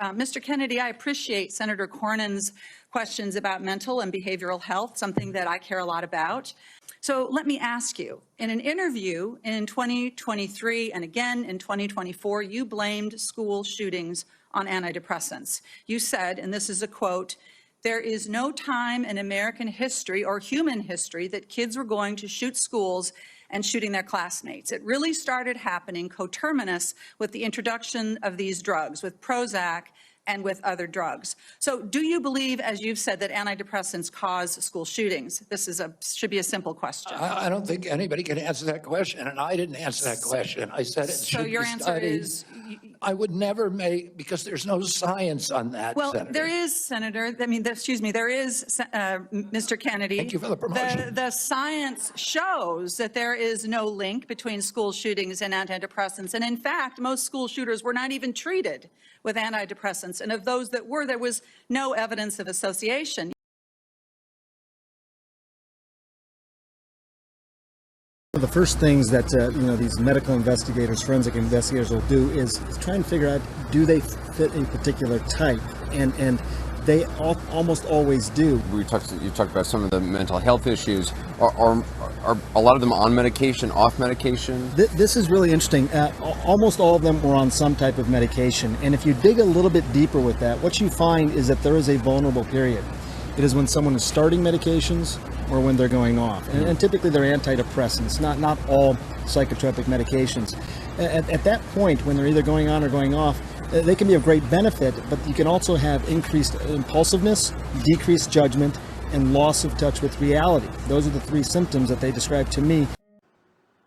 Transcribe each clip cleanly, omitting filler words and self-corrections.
Mr. Kennedy, I appreciate Senator Cornyn's questions about mental and behavioral health, something that I care a lot about. So let me ask you, in an interview in 2023 and again in 2024, you blamed school shootings on antidepressants. You said, and this is a quote, "There is no time in American history or human history that kids were going to shoot schools and shooting their classmates. It really started happening coterminous with the introduction of these drugs, with Prozac and with other drugs." So do you believe, as you've said, that antidepressants cause school shootings? This should be a simple question. I don't think anybody can answer that question, and I didn't answer that question. I said it should be studied. So your answer is? I would never make, because there's no science on that, well, Senator. There is, Senator. I mean, excuse me, there is, Mr. Kennedy. Thank you for the promotion. The science shows that there is no link between school shootings and antidepressants. And in fact, most school shooters were not even treated with antidepressants. And of those that were, there was no evidence of association. One of the first things that these medical investigators, forensic investigators will do is try and figure out, do they fit a particular type, and they almost always do. You talked about some of the mental health issues. Are a lot of them on medication, off medication? This is really interesting. Almost all of them were on some type of medication, and if you dig a little bit deeper with that, what you find is that there is a vulnerable period. It is when someone is starting medications or when they're going off. And typically they're antidepressants, not all psychotropic medications. At that point, when they're either going on or going off, they can be of great benefit, but you can also have increased impulsiveness, decreased judgment, and loss of touch with reality. Those are the three symptoms that they describe to me.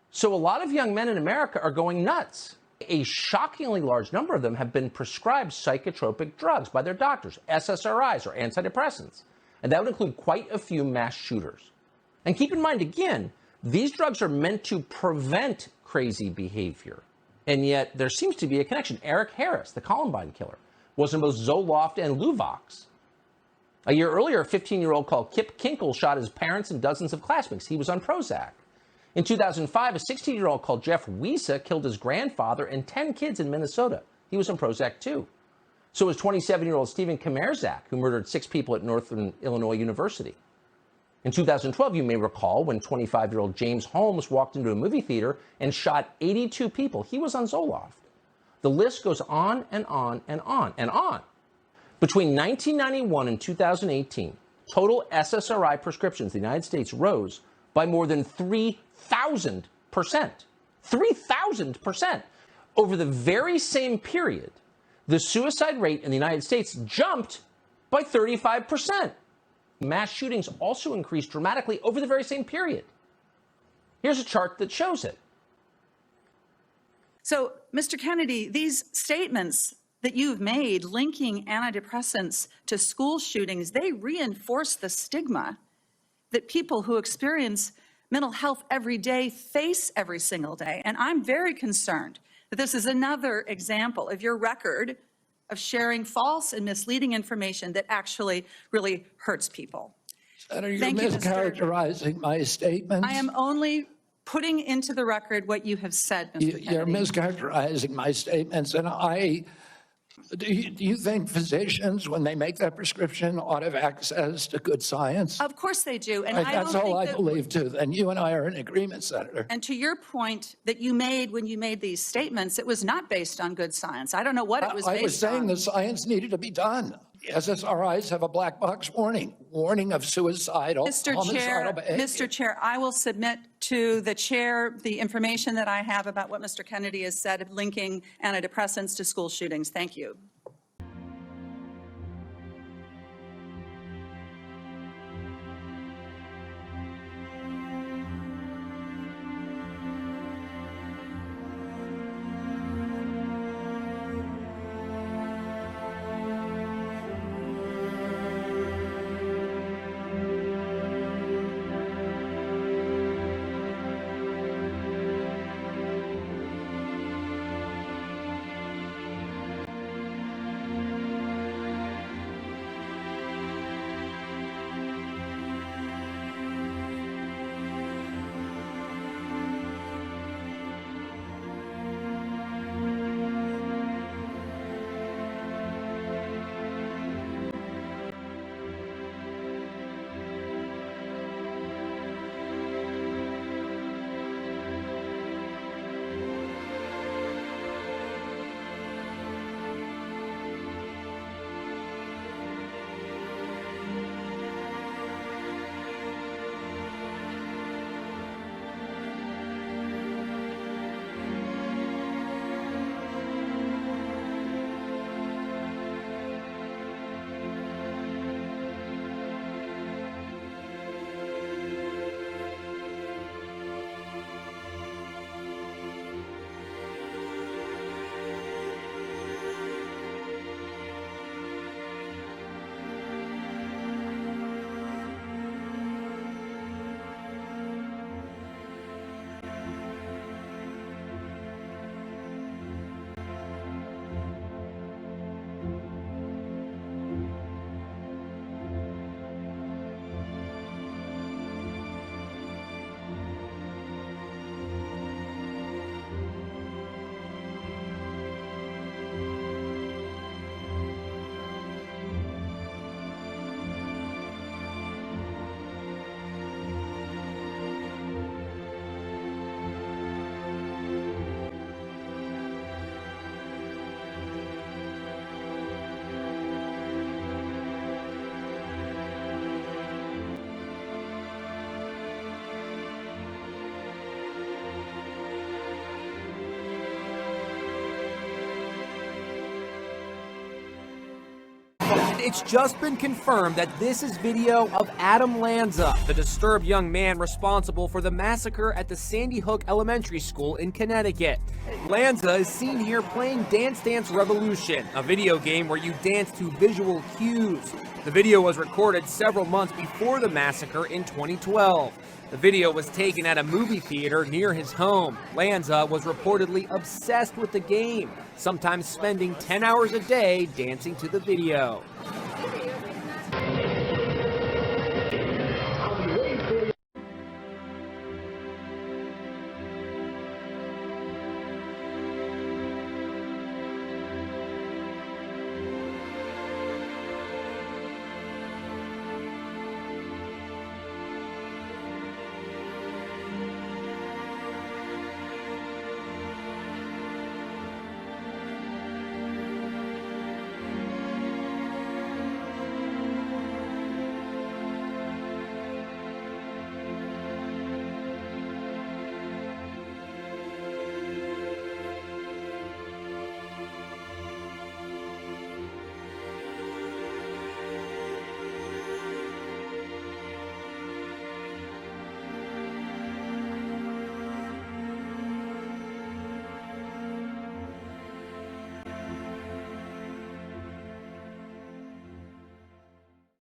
So a lot of young men in America are going nuts. A shockingly large number of them have been prescribed psychotropic drugs by their doctors, SSRIs or antidepressants. And that would include quite a few mass shooters. And keep in mind, again, these drugs are meant to prevent crazy behavior. And yet there seems to be a connection. Eric Harris, the Columbine killer, was on both Zoloft and Luvox. A year earlier, a 15-year-old called Kip Kinkle shot his parents and dozens of classmates. He was on Prozac. In 2005, a 16-year-old called Jeff Wiesa killed his grandfather and 10 kids in Minnesota. He was on Prozac too. So was 27-year-old Stephen Kamerzak, who murdered 6 people at Northern Illinois University. In 2012, you may recall, when 25-year-old James Holmes walked into a movie theater and shot 82 people. He was on Zoloft. The list goes on and on and on and on. Between 1991 and 2018, total SSRI prescriptions in the United States rose by more than 3,000%. 3,000%. Over the very same period, the suicide rate in the United States jumped by 35%. Mass shootings also increased dramatically over the very same period. Here's a chart that shows it. So, Mr. Kennedy, these statements that you've made linking antidepressants to school shootings, they reinforce the stigma that people who experience mental health every day face every single day. And I'm very concerned that this is another example of your record of sharing false and misleading information that actually really hurts people. Senator, you're mischaracterizing my statements. I am only putting into the record what you have said, Mr. Kennedy. You're mischaracterizing my statements, and do you think physicians, when they make that prescription, ought to have access to good science? Of course they do. And That's all I believe, too. Then you and I are in agreement, Senator. And to your point that you made when you made these statements, it was not based on good science. I don't know what it was based on. I was saying the science needed to be done. SSRIs have a black box warning of homicidal behavior. Mr. Chair, I will submit to the chair the information that I have about what Mr. Kennedy has said linking antidepressants to school shootings. Thank you. it's just been confirmed that this is video of Adam Lanza, the disturbed young man responsible for the massacre at the Sandy Hook Elementary School in Connecticut. Lanza is seen here playing Dance Dance Revolution, a video game where you dance to visual cues. The video was recorded several months before the massacre in 2012. The video was taken at a movie theater near his home. Lanza was reportedly obsessed with the game, sometimes spending 10 hours a day dancing to the video.